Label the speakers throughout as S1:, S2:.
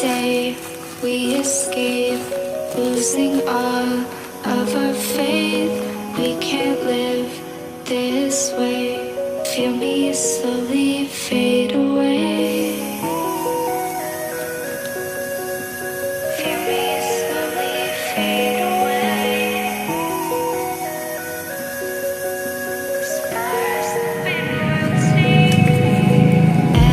S1: day we escape, losing all of our faith. We can't live this way. Feel me slowly fade away. Feel me slowly fade away. Scars have been routine.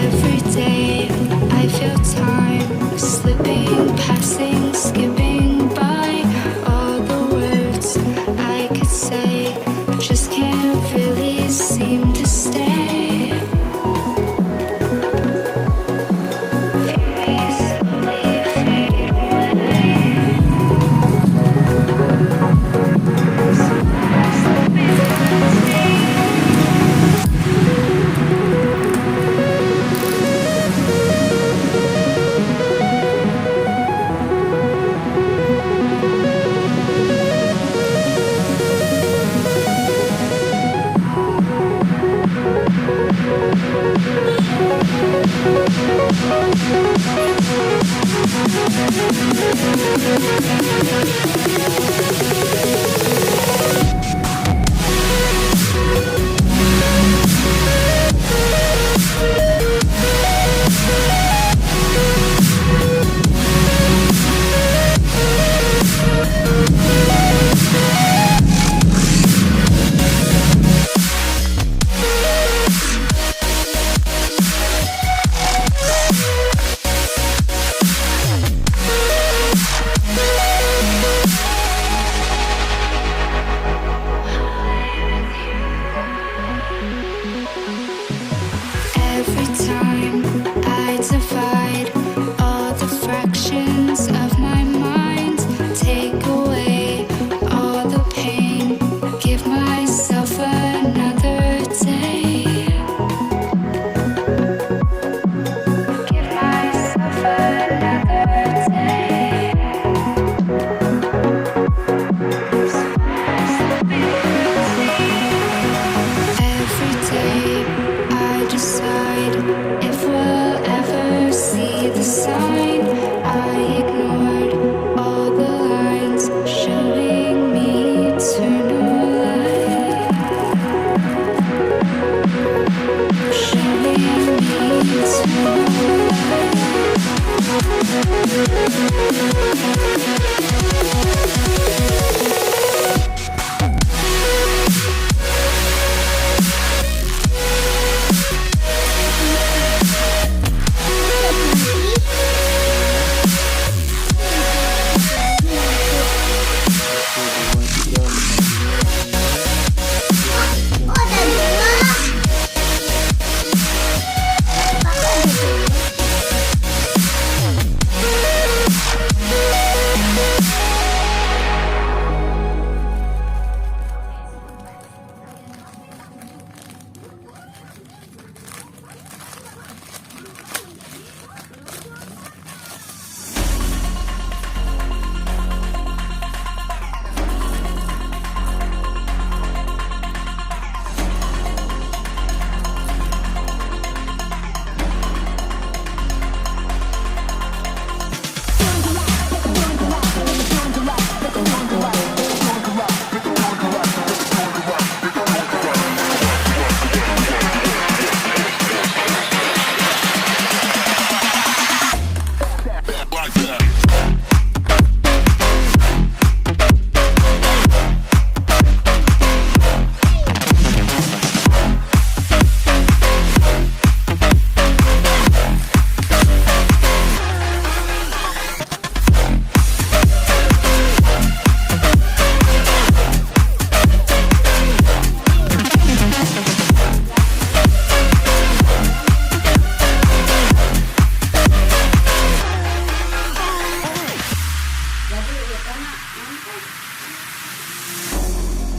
S1: Every day I feel time slipping, passing, skipping by. All the words I could say just can't really seem to stay. Feel me slowly fade away. Scars have been routine. Every time I divide all the fractions of my mind, take away all the pain, give myself another day. Give myself another day. Every day I decide if we'll ever see the sign. I ignored all the lines showing me eternal light. Showing me eternal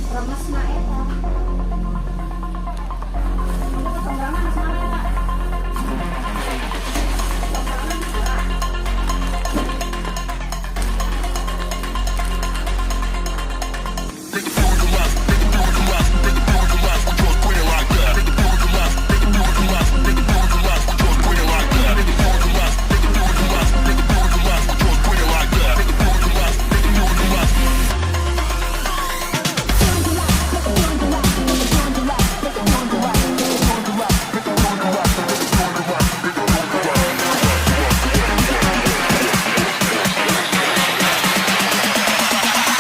S2: Remes na eta.